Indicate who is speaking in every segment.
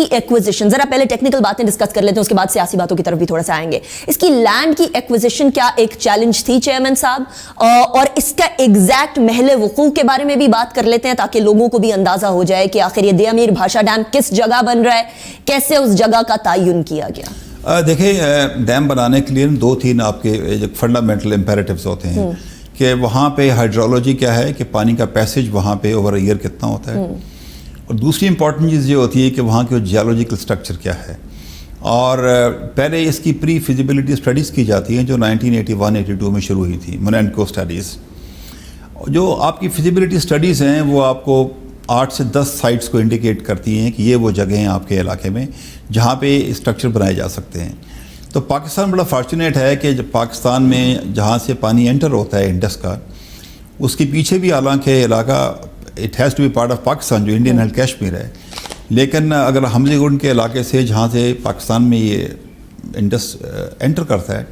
Speaker 1: کی ایکوزیشن, ذرا پہلے ٹیکنیکل باتیں ڈسکس کر لیتے ہیں, اس کے بعد سیاسی باتوں کی طرف بھی تھوڑا سا آئیں گے. اس کی لینڈ کی ایکوزیشن کیا ایک چیلنج تھی چیئرمین صاحب, اور اس کا ایگزیکٹ محل وقوع کے بارے میں بھی بات کر لیتے ہیں تاکہ لوگوں کو بھی اندازہ ہو جائے کہ آخر یہ دیا میر بھاشا ڈیم کس جگہ بن رہا ہے, کیسے اس جگہ کا تعین کیا گیا.
Speaker 2: دیکھیں, ڈیم بنانے کے لیے 2-3 آپ کے فنڈامنٹل امپیریٹیوز ہوتے ہیں کہ وہاں پہ ہائیڈرولوجی کیا ہے کہ پانی کا پیسیج وہاں پہ اوور ایئر کتنا ہوتا ہے, اور دوسری امپورٹنٹ چیز یہ ہوتی ہے کہ وہاں کے جیولوجیکل سٹرکچر کیا ہے. اور پہلے اس کی پری فیزیبلٹی اسٹڈیز کی جاتی ہیں جو 1981-82 میں شروع ہوئی تھی, مونینکو اسٹڈیز. جو آپ کی فیزیبلٹی اسٹڈیز ہیں وہ آپ کو 8 سے 10 سائٹس کو انڈیکیٹ کرتی ہیں کہ یہ وہ جگہیں ہیں آپ کے علاقے میں جہاں پہ اسٹرکچر بنائے جا سکتے ہیں. تو پاکستان بڑا فارچونیٹ ہے کہ جب پاکستان میں جہاں سے پانی انٹر ہوتا ہے انڈس کا, اس کے پیچھے بھی حالانکہ علاقہ it has to be part of Pakistan جو انڈین ہیلڈ کشمیر ہے, لیکن اگر حمزہ گنڈ کے علاقے سے جہاں سے پاکستان میں یہ انڈس انٹر کرتا ہے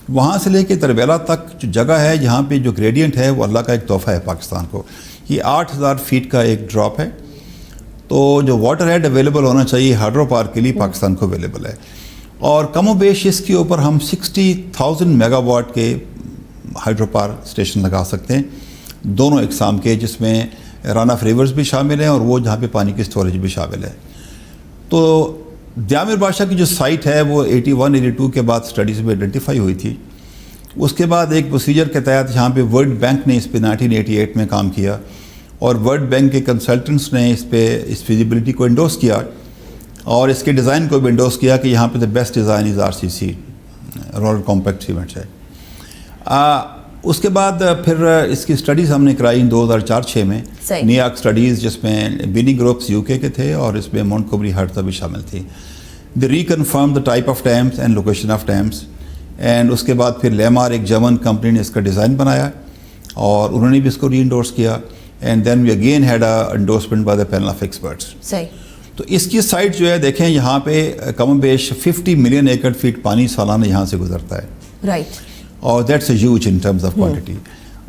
Speaker 2: وہاں سے لے کے تربیلا تک جو جگہ ہے جہاں پہ جو گریڈینٹ ہے وہ اللہ کا ایک تحفہ ہے پاکستان کو. یہ 8000 فیٹ کا ایک ڈراپ ہے, تو جو واٹر ہیڈ اویلیبل ہونا چاہیے ہائیڈرو پاور کے لیے پاکستان کو اویلیبل ہے. اور کم و بیش اس کے اوپر ہم 60,000 میگا واٹ کے ہائیڈرو پاور اسٹیشن لگا سکتے ہیں, دونوں اقسام کے, جس میں رن آف ریورز بھی شامل ہیں اور وہ جہاں پہ پانی کی اسٹوریج بھی شامل ہے. تو دیا میر بھاشا کی جو سائٹ ہے وہ 81-82 کے بعد اسٹڈیز میں آئیڈینٹیفائی ہوئی تھی. اس کے بعد ایک پروسیجر کے تحت یہاں پہ ورلڈ بینک نے اس پہ 1988 میں کام کیا, اور ورلڈ بینک کے کنسلٹنٹس نے اس پہ اس فیزیبلٹی کو انڈورس کیا اور اس کے ڈیزائن کو بھی انڈورس کیا کہ یہاں پہ the best design is RCC, roller compact cement ہے. اس کے بعد پھر اس کی اسٹڈیز ہم نے کرائی 2004-06 میں, نیاک اسٹڈیز, جس میں بینی گروپس UK کے تھے اور اس میں مونٹگومری ہرتھا بھی شامل تھی. The reconfirm the type of dams and location of dams, and اس کے بعد پھر لیمار ایک جرمن کمپنی نے اس کا ڈیزائن بنایا اور انہوں نے بھی اس کو ری انڈورس کیا, and then we again had a endorsement by the panel of experts. تو اس کی سائٹ جو ہے دیکھیں یہاں پہ کم و بیش 50 ملین ایکڑ فیٹ پانی سالانہ یہاں سے گزرتا ہے,
Speaker 1: رائٹ,
Speaker 2: اور that's a huge in terms of quantity.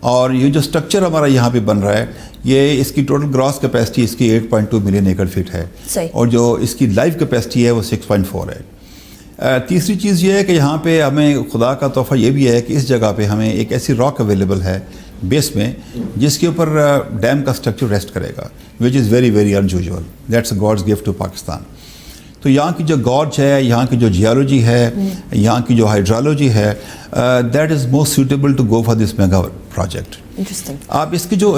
Speaker 2: اور یہ جو اسٹرکچر ہمارا یہاں پہ بن رہا ہے یہ اس کی ٹوٹل گراس کیپیسٹی اس کی 8.2 ملین ایکڑ فیٹ ہے, اور جو اس کی لائف کیپیسٹی ہے وہ 6.4 ہے. تیسری چیز یہ ہے کہ یہاں پہ ہمیں خدا کا تحفہ یہ بھی ہے کہ اس جگہ پہ ہمیں ایک ایسی راک اویلیبل ہے بیس میں جس کے اوپر ڈیم کا اسٹرکچر ریسٹ کرے گا, which is very very unusual. That's a God's gift to Pakistan. تو یہاں کی جو گارج ہے, یہاں کی جو جیولوجی ہے, یہاں کی جو ہائیڈرالوجی ہے, that is most suitable to go for this mega project. آپ اس کی جو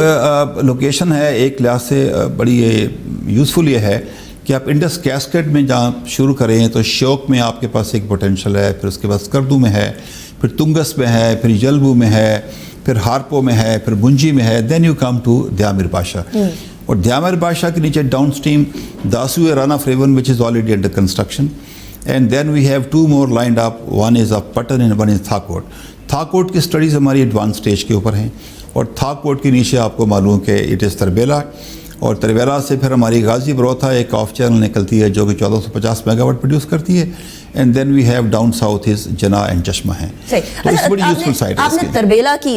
Speaker 2: لوکیشن ہے ایک لحاظ سے بڑی یوزفل یہ ہے کہ آپ انڈس کیسکیڈ میں جہاں شروع کریں تو شوک میں آپ کے پاس ایک پوٹینشیل ہے, پھر اس کے بعد اسکردو میں ہے, پھر تنگس میں ہے, پھر یلبو میں ہے, پھر ہارپو میں ہے, پھر منجی میں ہے, دین یو کم ٹو دیا میر بھاشا. اور دیا میر بھاشا کے نیچے downstream Dasu run of river which is already under construction, and then we have 2 more lined up, one is of Patan and one is Thakot. Thakot کی اسٹڈیز ہماری ایڈوانس اسٹیج کے اوپر ہیں, اور تھاکوٹ کے نیچے آپ کو معلوم کہ اٹ از تربیلا, اور تربیلا سے پھر ہماری غازی بروتھا ایک آف چینل نکلتی ہے جو کہ 1450 میگا واٹ پروڈیوس کرتی ہے, and then we have down south is Jinnah and چشمہ ہیں.
Speaker 1: آپ نے تربیلا کی